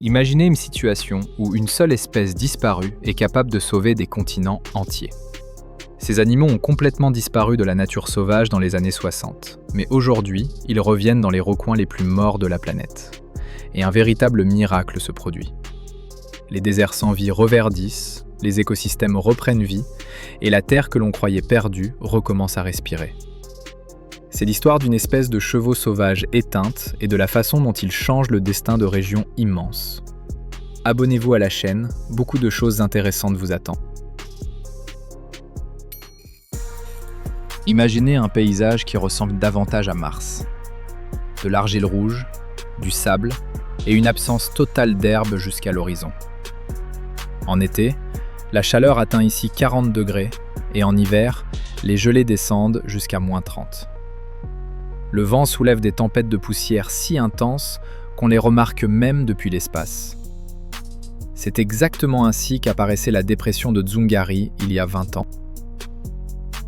Imaginez une situation où une seule espèce disparue est capable de sauver des continents entiers. Ces animaux ont complètement disparu de la nature sauvage dans les années 60, mais aujourd'hui, ils reviennent dans les recoins les plus morts de la planète. Et un véritable miracle se produit. Les déserts sans vie reverdissent, les écosystèmes reprennent vie, et la terre que l'on croyait perdue recommence à respirer. C'est l'histoire d'une espèce de chevaux sauvages éteinte et de la façon dont ils changent le destin de régions immenses. Abonnez-vous à la chaîne, beaucoup de choses intéressantes vous attendent. Imaginez un paysage qui ressemble davantage à Mars. De l'argile rouge, du sable et une absence totale d'herbe jusqu'à l'horizon. En été, la chaleur atteint ici 40 degrés et en hiver, les gelées descendent jusqu'à -30. Le vent soulève des tempêtes de poussière si intenses qu'on les remarque même depuis l'espace. C'est exactement ainsi qu'apparaissait la dépression de Dzungari il y a 20 ans.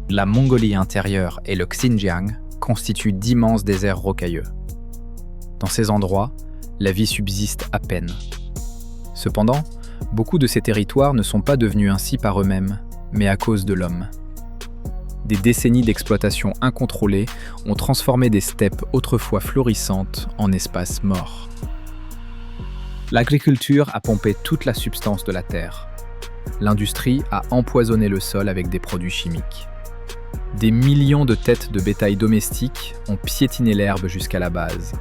La Mongolie intérieure et le Xinjiang constituent d'immenses déserts rocailleux. Dans ces endroits, la vie subsiste à peine. Cependant, beaucoup de ces territoires ne sont pas devenus ainsi par eux-mêmes, mais à cause de l'homme. Des décennies d'exploitation incontrôlée ont transformé des steppes autrefois florissantes en espaces morts. L'agriculture a pompé toute la substance de la terre. L'industrie a empoisonné le sol avec des produits chimiques. Des millions de têtes de bétail domestiques ont piétiné l'herbe jusqu'à la base.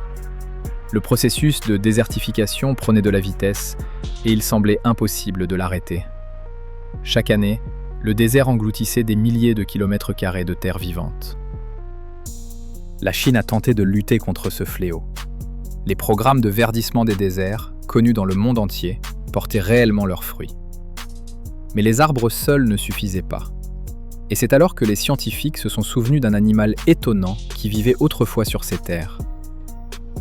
Le processus de désertification prenait de la vitesse et il semblait impossible de l'arrêter. Chaque année, le désert engloutissait des milliers de kilomètres carrés de terre vivante. La Chine a tenté de lutter contre ce fléau. Les programmes de verdissement des déserts, connus dans le monde entier, portaient réellement leurs fruits. Mais les arbres seuls ne suffisaient pas. Et c'est alors que les scientifiques se sont souvenus d'un animal étonnant qui vivait autrefois sur ces terres.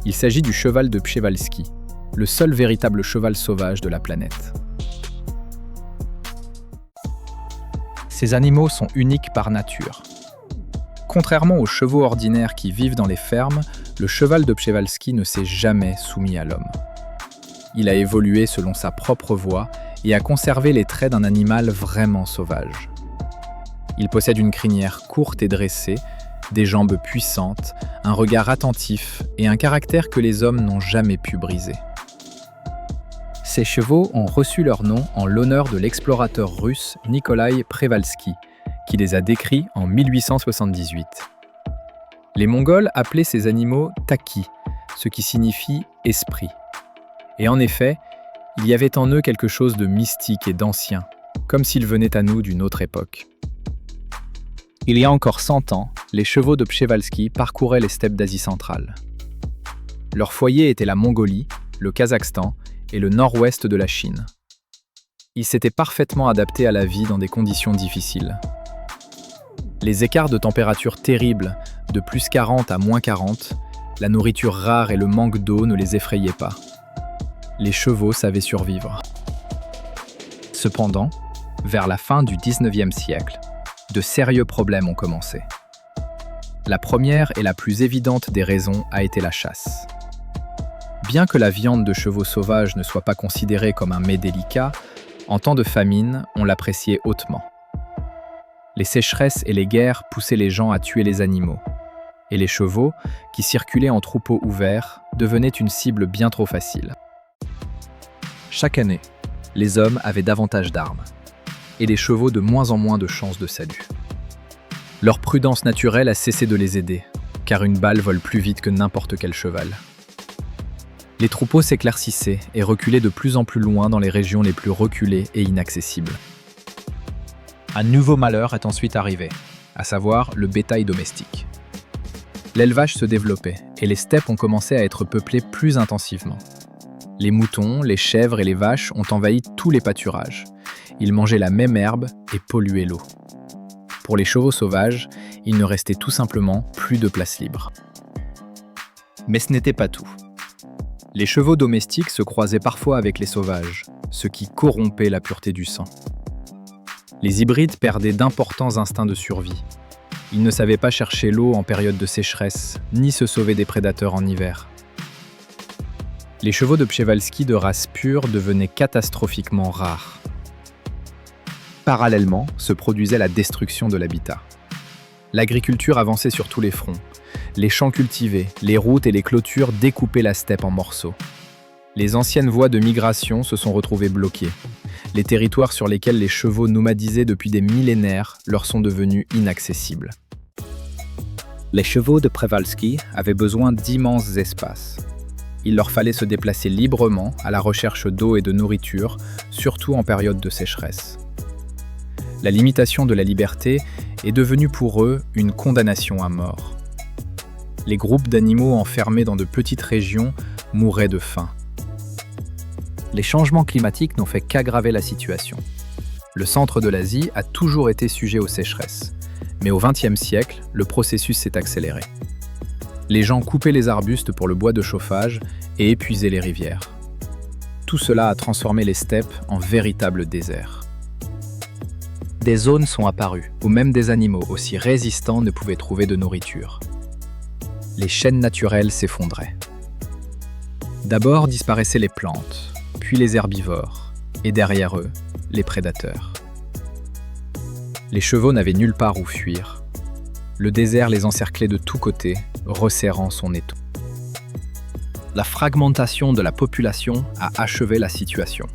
Il s'agit du cheval de Przewalski, le seul véritable cheval sauvage de la planète. Ces animaux sont uniques par nature. Contrairement aux chevaux ordinaires qui vivent dans les fermes, le cheval de Przewalski ne s'est jamais soumis à l'homme. Il a évolué selon sa propre voie et a conservé les traits d'un animal vraiment sauvage. Il possède une crinière courte et dressée, des jambes puissantes, un regard attentif et un caractère que les hommes n'ont jamais pu briser. Ces chevaux ont reçu leur nom en l'honneur de l'explorateur russe Nikolai Przewalski, qui les a décrits en 1878. Les Mongols appelaient ces animaux taki, ce qui signifie « esprit ». Et en effet, il y avait en eux quelque chose de mystique et d'ancien, comme s'ils venaient à nous d'une autre époque. Il y a encore 100 ans, les chevaux de Przewalski parcouraient les steppes d'Asie centrale. Leur foyer était la Mongolie, le Kazakhstan et le nord-ouest de la Chine. Ils s'étaient parfaitement adaptés à la vie dans des conditions difficiles. Les écarts de température terribles, de +40 à -40, la nourriture rare et le manque d'eau ne les effrayaient pas. Les chevaux savaient survivre. Cependant, vers la fin du XIXe siècle, de sérieux problèmes ont commencé. La première et la plus évidente des raisons a été la chasse. Bien que la viande de chevaux sauvages ne soit pas considérée comme un mets délicat, en temps de famine, on l'appréciait hautement. Les sécheresses et les guerres poussaient les gens à tuer les animaux. Et les chevaux, qui circulaient en troupeaux ouverts, devenaient une cible bien trop facile. Chaque année, les hommes avaient davantage d'armes, et les chevaux de moins en moins de chances de salut. Leur prudence naturelle a cessé de les aider, car une balle vole plus vite que n'importe quel cheval. Les troupeaux s'éclaircissaient et reculaient de plus en plus loin dans les régions les plus reculées et inaccessibles. Un nouveau malheur est ensuite arrivé, à savoir le bétail domestique. L'élevage se développait et les steppes ont commencé à être peuplées plus intensivement. Les moutons, les chèvres et les vaches ont envahi tous les pâturages. Ils mangeaient la même herbe et polluaient l'eau. Pour les chevaux sauvages, il ne restait tout simplement plus de place libre. Mais ce n'était pas tout. Les chevaux domestiques se croisaient parfois avec les sauvages, ce qui corrompait la pureté du sang. Les hybrides perdaient d'importants instincts de survie. Ils ne savaient pas chercher l'eau en période de sécheresse, ni se sauver des prédateurs en hiver. Les chevaux de Przewalski de race pure devenaient catastrophiquement rares. Parallèlement, se produisait la destruction de l'habitat. L'agriculture avançait sur tous les fronts. Les champs cultivés, les routes et les clôtures découpaient la steppe en morceaux. Les anciennes voies de migration se sont retrouvées bloquées. Les territoires sur lesquels les chevaux nomadisaient depuis des millénaires leur sont devenus inaccessibles. Les chevaux de Przewalski avaient besoin d'immenses espaces. Il leur fallait se déplacer librement à la recherche d'eau et de nourriture, surtout en période de sécheresse. La limitation de la liberté est devenue pour eux une condamnation à mort. Les groupes d'animaux enfermés dans de petites régions mouraient de faim. Les changements climatiques n'ont fait qu'aggraver la situation. Le centre de l'Asie a toujours été sujet aux sécheresses, mais au XXe siècle, le processus s'est accéléré. Les gens coupaient les arbustes pour le bois de chauffage et épuisaient les rivières. Tout cela a transformé les steppes en véritables déserts. Des zones sont apparues où même des animaux aussi résistants ne pouvaient trouver de nourriture. Les chaînes naturelles s'effondraient. D'abord disparaissaient les plantes, puis les herbivores, et derrière eux, les prédateurs. Les chevaux n'avaient nulle part où fuir. Le désert les encerclait de tous côtés, resserrant son étau. La fragmentation de la population a achevé la situation.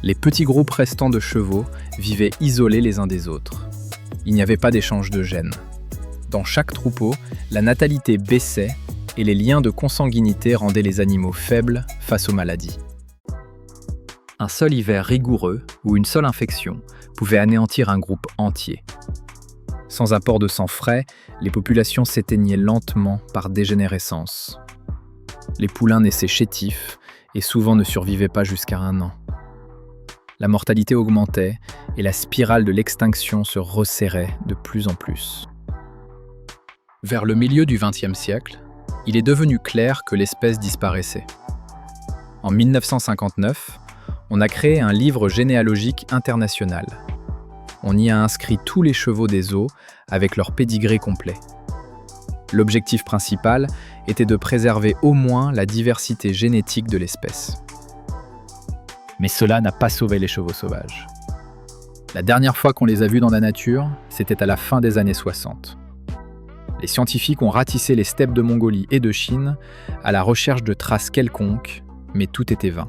Les petits groupes restants de chevaux vivaient isolés les uns des autres. Il n'y avait pas d'échange de gènes. Dans chaque troupeau, la natalité baissait et les liens de consanguinité rendaient les animaux faibles face aux maladies. Un seul hiver rigoureux ou une seule infection pouvait anéantir un groupe entier. Sans apport de sang frais, les populations s'éteignaient lentement par dégénérescence. Les poulains naissaient chétifs et souvent ne survivaient pas jusqu'à 1 an. La mortalité augmentait et la spirale de l'extinction se resserrait de plus en plus. Vers le milieu du XXe siècle, il est devenu clair que l'espèce disparaissait. En 1959, on a créé un livre généalogique international. On y a inscrit tous les chevaux des zoos avec leur pédigré complet. L'objectif principal était de préserver au moins la diversité génétique de l'espèce. Mais cela n'a pas sauvé les chevaux sauvages. La dernière fois qu'on les a vus dans la nature, c'était à la fin des années 60. Les scientifiques ont ratissé les steppes de Mongolie et de Chine à la recherche de traces quelconques, mais tout était vain.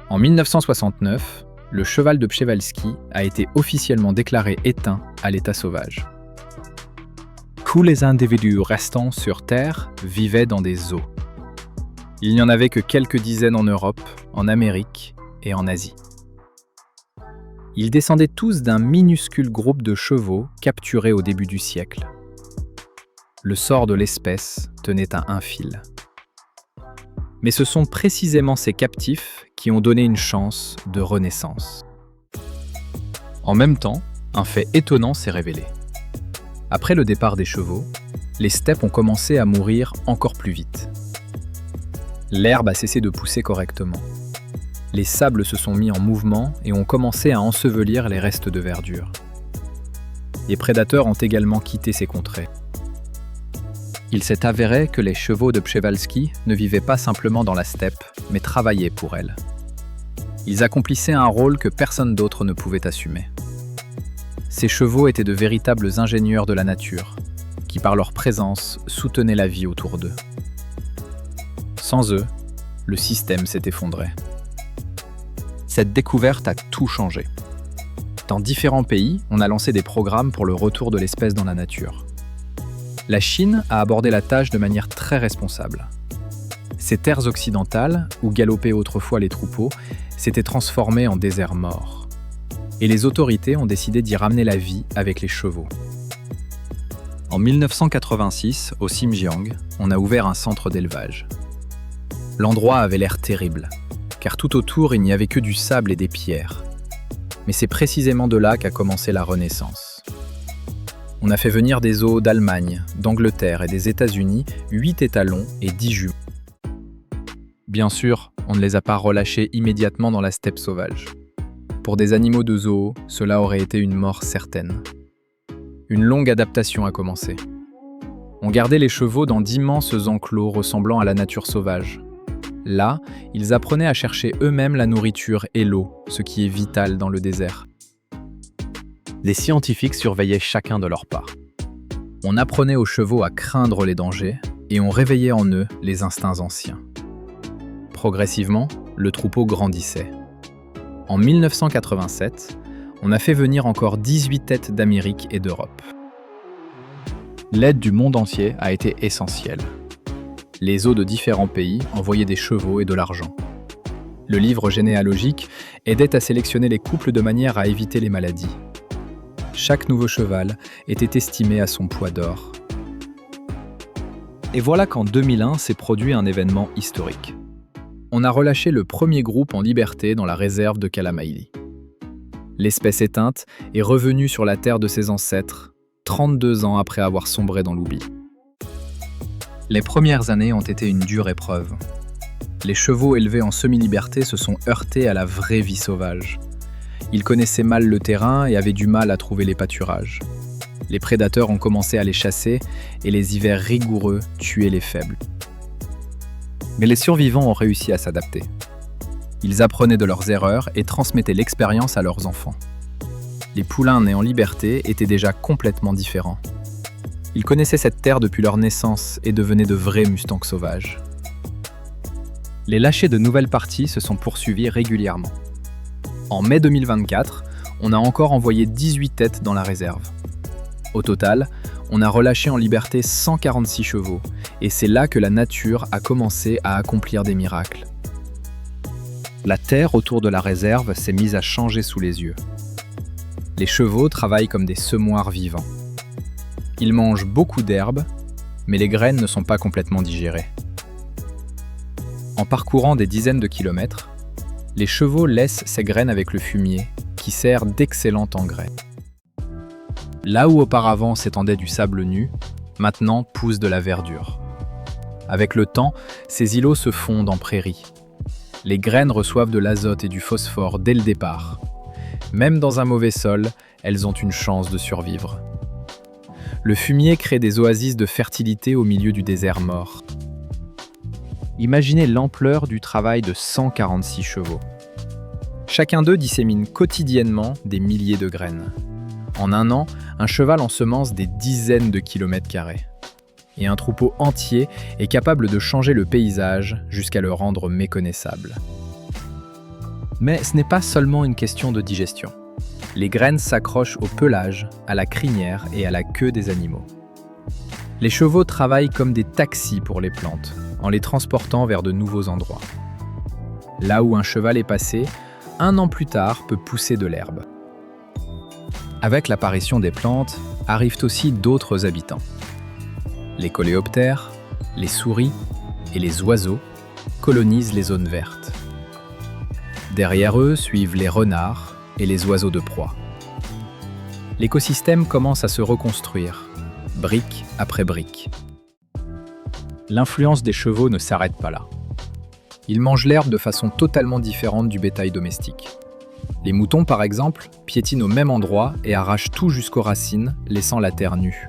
En 1969, le cheval de Przewalski a été officiellement déclaré éteint à l'état sauvage. Tous les individus restants sur Terre vivaient dans des zoos. Il n'y en avait que quelques dizaines en Europe, en Amérique et en Asie. Ils descendaient tous d'un minuscule groupe de chevaux capturés au début du siècle. Le sort de l'espèce tenait à un fil. Mais ce sont précisément ces captifs qui ont donné une chance de renaissance. En même temps, un fait étonnant s'est révélé. Après le départ des chevaux, les steppes ont commencé à mourir encore plus vite. L'herbe a cessé de pousser correctement. Les sables se sont mis en mouvement et ont commencé à ensevelir les restes de verdure. Les prédateurs ont également quitté ces contrées. Il s'est avéré que les chevaux de Przewalski ne vivaient pas simplement dans la steppe, mais travaillaient pour elle. Ils accomplissaient un rôle que personne d'autre ne pouvait assumer. Ces chevaux étaient de véritables ingénieurs de la nature, qui par leur présence soutenaient la vie autour d'eux. Sans eux, le système s'est effondré. Cette découverte a tout changé. Dans différents pays, on a lancé des programmes pour le retour de l'espèce dans la nature. La Chine a abordé la tâche de manière très responsable. Ces terres occidentales, où galopaient autrefois les troupeaux, s'étaient transformées en déserts morts. Et les autorités ont décidé d'y ramener la vie avec les chevaux. En 1986, au Xinjiang, on a ouvert un centre d'élevage. L'endroit avait l'air terrible, car tout autour il n'y avait que du sable et des pierres. Mais c'est précisément de là qu'a commencé la Renaissance. On a fait venir des zoos d'Allemagne, d'Angleterre et des États-Unis 8 étalons et 10 jumeaux. Bien sûr, on ne les a pas relâchés immédiatement dans la steppe sauvage. Pour des animaux de zoo, cela aurait été une mort certaine. Une longue adaptation a commencé. On gardait les chevaux dans d'immenses enclos ressemblant à la nature sauvage. Là, ils apprenaient à chercher eux-mêmes la nourriture et l'eau, ce qui est vital dans le désert. Les scientifiques surveillaient chacun de leur pas. On apprenait aux chevaux à craindre les dangers et on réveillait en eux les instincts anciens. Progressivement, le troupeau grandissait. En 1987, on a fait venir encore 18 têtes d'Amérique et d'Europe. L'aide du monde entier a été essentielle. Les eaux de différents pays envoyaient des chevaux et de l'argent. Le livre généalogique aidait à sélectionner les couples de manière à éviter les maladies. Chaque nouveau cheval était estimé à son poids d'or. Et voilà qu'en 2001 s'est produit un événement historique. On a relâché le premier groupe en liberté dans la réserve de Kalamaili. L'espèce éteinte est revenue sur la terre de ses ancêtres, 32 ans après avoir sombré dans l'oubli. Les premières années ont été une dure épreuve. Les chevaux élevés en semi-liberté se sont heurtés à la vraie vie sauvage. Ils connaissaient mal le terrain et avaient du mal à trouver les pâturages. Les prédateurs ont commencé à les chasser et les hivers rigoureux tuaient les faibles. Mais les survivants ont réussi à s'adapter. Ils apprenaient de leurs erreurs et transmettaient l'expérience à leurs enfants. Les poulains nés en liberté étaient déjà complètement différents. Ils connaissaient cette terre depuis leur naissance et devenaient de vrais mustangs sauvages. Les lâchers de nouvelles parties se sont poursuivis régulièrement. En mai 2024, on a encore envoyé 18 têtes dans la réserve. Au total, on a relâché en liberté 146 chevaux, et c'est là que la nature a commencé à accomplir des miracles. La terre autour de la réserve s'est mise à changer sous les yeux. Les chevaux travaillent comme des semoirs vivants. Ils mangent beaucoup d'herbes, mais les graines ne sont pas complètement digérées. En parcourant des dizaines de kilomètres, les chevaux laissent ces graines avec le fumier, qui sert d'excellent engrais. Là où auparavant s'étendait du sable nu, maintenant pousse de la verdure. Avec le temps, ces îlots se fondent en prairies. Les graines reçoivent de l'azote et du phosphore dès le départ. Même dans un mauvais sol, elles ont une chance de survivre. Le fumier crée des oasis de fertilité au milieu du désert mort. Imaginez l'ampleur du travail de 146 chevaux. Chacun d'eux dissémine quotidiennement des milliers de graines. En un an, un cheval ensemence des dizaines de kilomètres carrés. Et un troupeau entier est capable de changer le paysage jusqu'à le rendre méconnaissable. Mais ce n'est pas seulement une question de digestion. Les graines s'accrochent au pelage, à la crinière et à la queue des animaux. Les chevaux travaillent comme des taxis pour les plantes, en les transportant vers de nouveaux endroits. Là où un cheval est passé, 1 an plus tard peut pousser de l'herbe. Avec l'apparition des plantes, arrivent aussi d'autres habitants. Les coléoptères, les souris et les oiseaux colonisent les zones vertes. Derrière eux suivent les renards et les oiseaux de proie. L'écosystème commence à se reconstruire, brique après brique. L'influence des chevaux ne s'arrête pas là. Ils mangent l'herbe de façon totalement différente du bétail domestique. Les moutons, par exemple, piétinent au même endroit et arrachent tout jusqu'aux racines, laissant la terre nue.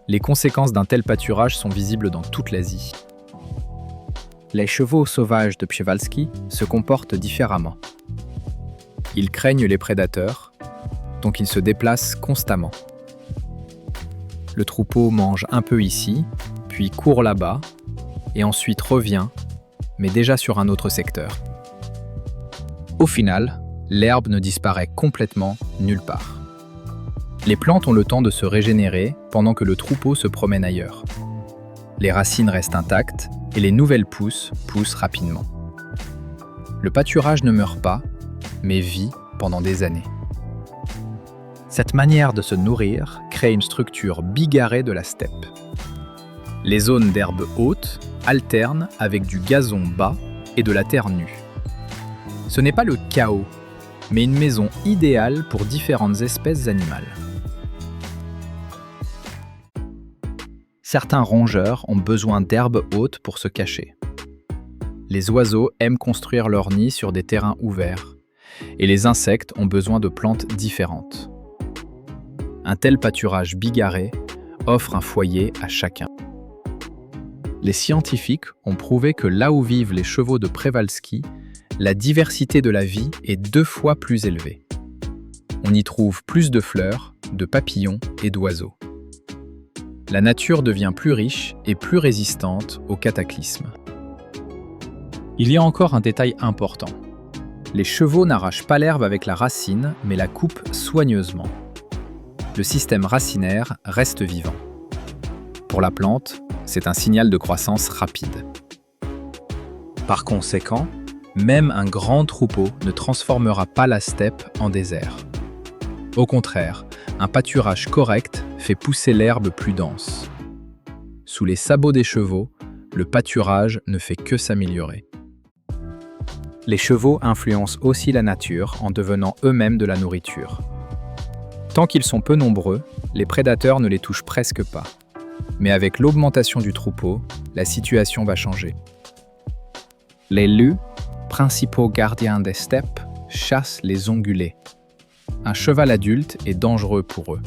Les conséquences d'un tel pâturage sont visibles dans toute l'Asie. Les chevaux sauvages de Przewalski se comportent différemment. Ils craignent les prédateurs, donc ils se déplacent constamment. Le troupeau mange un peu ici, puis court là-bas, et ensuite revient, mais déjà sur un autre secteur. Au final, l'herbe ne disparaît complètement nulle part. Les plantes ont le temps de se régénérer pendant que le troupeau se promène ailleurs. Les racines restent intactes et les nouvelles pousses poussent rapidement. Le pâturage ne meurt pas, mais vit pendant des années. Cette manière de se nourrir crée une structure bigarrée de la steppe. Les zones d'herbe haute alternent avec du gazon bas et de la terre nue. Ce n'est pas le chaos, mais une maison idéale pour différentes espèces animales. Certains rongeurs ont besoin d'herbes hautes pour se cacher. Les oiseaux aiment construire leurs nids sur des terrains ouverts, et les insectes ont besoin de plantes différentes. Un tel pâturage bigarré offre un foyer à chacun. Les scientifiques ont prouvé que là où vivent les chevaux de Przewalski, la diversité de la vie est 2 fois plus élevée. On y trouve plus de fleurs, de papillons et d'oiseaux. La nature devient plus riche et plus résistante aux cataclysmes. Il y a encore un détail important. Les chevaux n'arrachent pas l'herbe avec la racine, mais la coupent soigneusement. Le système racinaire reste vivant. Pour la plante, c'est un signal de croissance rapide. Par conséquent, même un grand troupeau ne transformera pas la steppe en désert. Au contraire, un pâturage correct fait pousser l'herbe plus dense. Sous les sabots des chevaux, le pâturage ne fait que s'améliorer. Les chevaux influencent aussi la nature en devenant eux-mêmes de la nourriture. Tant qu'ils sont peu nombreux, les prédateurs ne les touchent presque pas. Mais avec l'augmentation du troupeau, la situation va changer. Les loups, principaux gardiens des steppes, chassent les ongulés. Un cheval adulte est dangereux pour eux,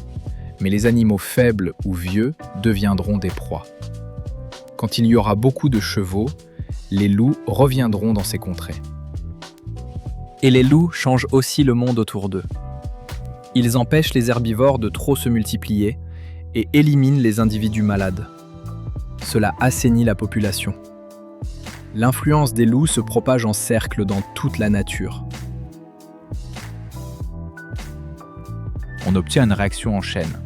mais les animaux faibles ou vieux deviendront des proies. Quand il y aura beaucoup de chevaux, les loups reviendront dans ces contrées. Et les loups changent aussi le monde autour d'eux. Ils empêchent les herbivores de trop se multiplier et éliminent les individus malades. Cela assainit la population. L'influence des loups se propage en cercle dans toute la nature. On obtient une réaction en chaîne.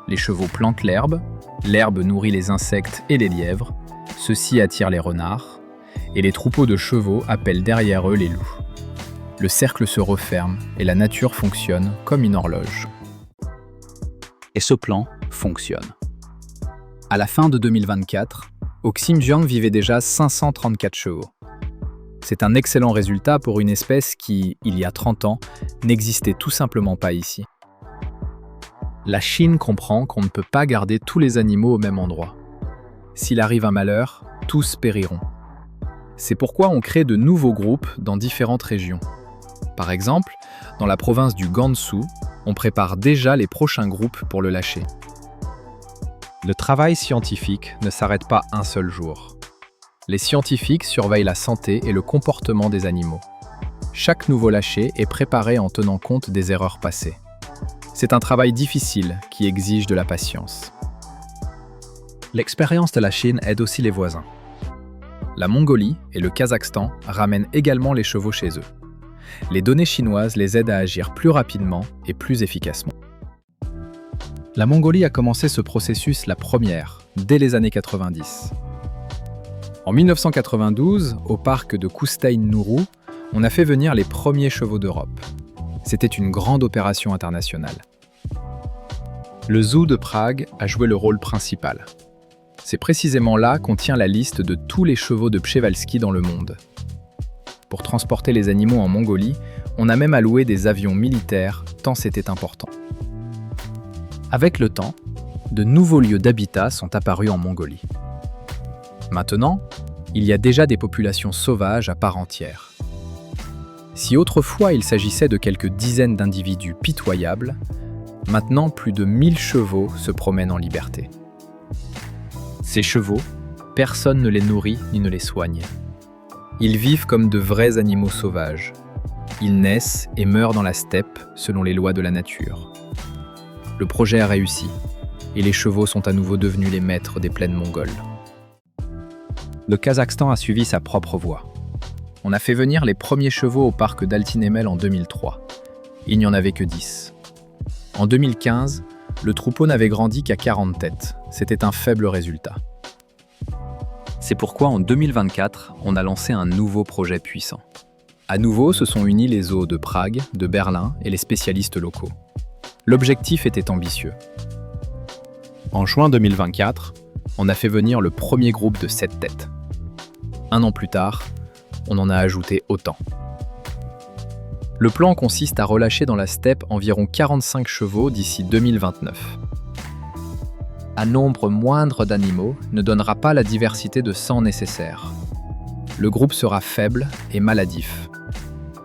Les chevaux plantent l'herbe nourrit les insectes et les lièvres, ceux-ci attirent les renards, et les troupeaux de chevaux appellent derrière eux les loups. Le cercle se referme et la nature fonctionne comme une horloge. Et ce plan fonctionne. À la fin de 2024, au Xinjiang vivaient déjà 534 chevaux. C'est un excellent résultat pour une espèce qui, il y a 30 ans, n'existait tout simplement pas ici. La Chine comprend qu'on ne peut pas garder tous les animaux au même endroit. S'il arrive un malheur, tous périront. C'est pourquoi on crée de nouveaux groupes dans différentes régions. Par exemple, dans la province du Gansu, on prépare déjà les prochains groupes pour le lâcher. Le travail scientifique ne s'arrête pas un seul jour. Les scientifiques surveillent la santé et le comportement des animaux. Chaque nouveau lâcher est préparé en tenant compte des erreurs passées. C'est un travail difficile qui exige de la patience. L'expérience de la Chine aide aussi les voisins. La Mongolie et le Kazakhstan ramènent également les chevaux chez eux. Les données chinoises les aident à agir plus rapidement et plus efficacement. La Mongolie a commencé ce processus la première, dès les années 90. En 1992, au parc de Kousteï-Nourou, on a fait venir les premiers chevaux d'Europe. C'était une grande opération internationale. Le zoo de Prague a joué le rôle principal. C'est précisément là qu'on tient la liste de tous les chevaux de Przewalski dans le monde. Pour transporter les animaux en Mongolie, on a même alloué des avions militaires, tant c'était important. Avec le temps, de nouveaux lieux d'habitat sont apparus en Mongolie. Maintenant, il y a déjà des populations sauvages à part entière. Si autrefois il s'agissait de quelques dizaines d'individus pitoyables, maintenant plus de 1000 chevaux se promènent en liberté. Ces chevaux, personne ne les nourrit ni ne les soigne. Ils vivent comme de vrais animaux sauvages. Ils naissent et meurent dans la steppe selon les lois de la nature. Le projet a réussi et les chevaux sont à nouveau devenus les maîtres des plaines mongoles. Le Kazakhstan a suivi sa propre voie. On a fait venir les premiers chevaux au parc d'Altinemel en 2003. Il n'y en avait que 10. En 2015, le troupeau n'avait grandi qu'à 40 têtes. C'était un faible résultat. C'est pourquoi en 2024, on a lancé un nouveau projet puissant. À nouveau, se sont unis les zoos de Prague, de Berlin et les spécialistes locaux. L'objectif était ambitieux. En juin 2024, on a fait venir le premier groupe de 7 têtes. 1 an plus tard, on en a ajouté autant. Le plan consiste à relâcher dans la steppe environ 45 chevaux d'ici 2029. Un nombre moindre d'animaux ne donnera pas la diversité de sang nécessaire. Le groupe sera faible et maladif.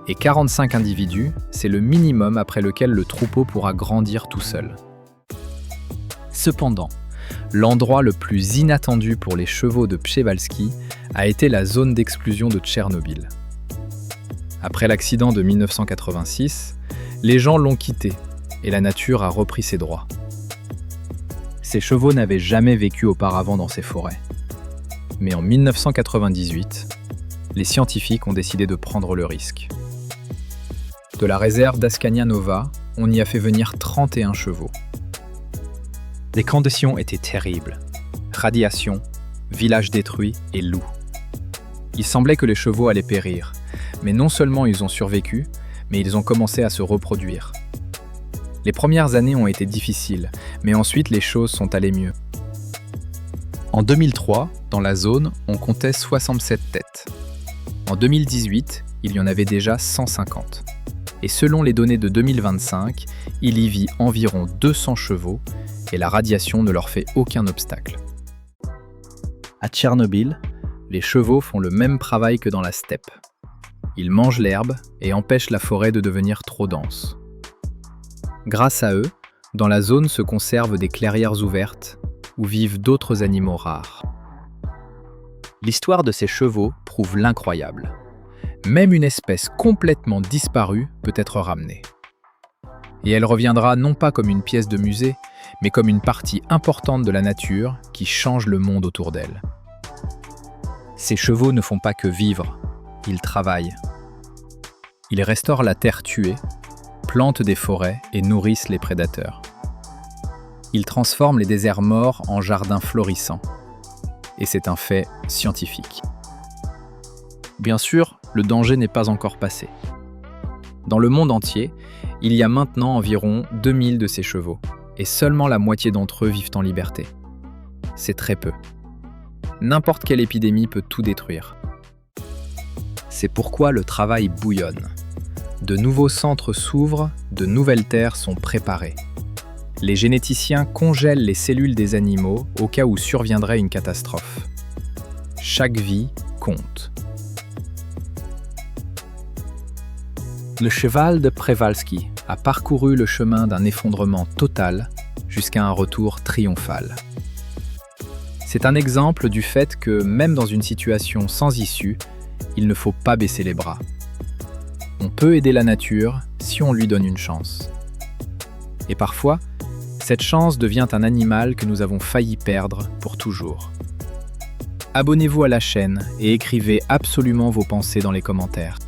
Et 45 individus, c'est le minimum après lequel le troupeau pourra grandir tout seul. Cependant, l'endroit le plus inattendu pour les chevaux de Przewalski a été la zone d'exclusion de Tchernobyl. Après l'accident de 1986, les gens l'ont quitté et la nature a repris ses droits. Ces chevaux n'avaient jamais vécu auparavant dans ces forêts. Mais en 1998, les scientifiques ont décidé de prendre le risque. De la réserve d'Askania Nova, on y a fait venir 31 chevaux. Les conditions étaient terribles. Radiation, village détruit et loups. Il semblait que les chevaux allaient périr, mais non seulement ils ont survécu, mais ils ont commencé à se reproduire. Les premières années ont été difficiles, mais ensuite les choses sont allées mieux. En 2003, dans la zone, on comptait 67 têtes. En 2018, il y en avait déjà 150. Et selon les données de 2025, il y vit environ 200 chevaux et la radiation ne leur fait aucun obstacle. À Tchernobyl, les chevaux font le même travail que dans la steppe. Ils mangent l'herbe et empêchent la forêt de devenir trop dense. Grâce à eux, dans la zone se conservent des clairières ouvertes où vivent d'autres animaux rares. L'histoire de ces chevaux prouve l'incroyable. Même une espèce complètement disparue peut être ramenée. Et elle reviendra non pas comme une pièce de musée, mais comme une partie importante de la nature qui change le monde autour d'elle. Ces chevaux ne font pas que vivre, ils travaillent. Ils restaurent la terre tuée, plantent des forêts et nourrissent les prédateurs. Ils transforment les déserts morts en jardins florissants. Et c'est un fait scientifique. Bien sûr, le danger n'est pas encore passé. Dans le monde entier, il y a maintenant environ 2000 de ces chevaux, et seulement la moitié d'entre eux vivent en liberté. C'est très peu. N'importe quelle épidémie peut tout détruire. C'est pourquoi le travail bouillonne. De nouveaux centres s'ouvrent, de nouvelles terres sont préparées. Les généticiens congèlent les cellules des animaux au cas où surviendrait une catastrophe. Chaque vie compte. Le cheval de Przewalski a parcouru le chemin d'un effondrement total jusqu'à un retour triomphal. C'est un exemple du fait que, même dans une situation sans issue, il ne faut pas baisser les bras. On peut aider la nature si on lui donne une chance. Et parfois, cette chance devient un animal que nous avons failli perdre pour toujours. Abonnez-vous à la chaîne et écrivez absolument vos pensées dans les commentaires.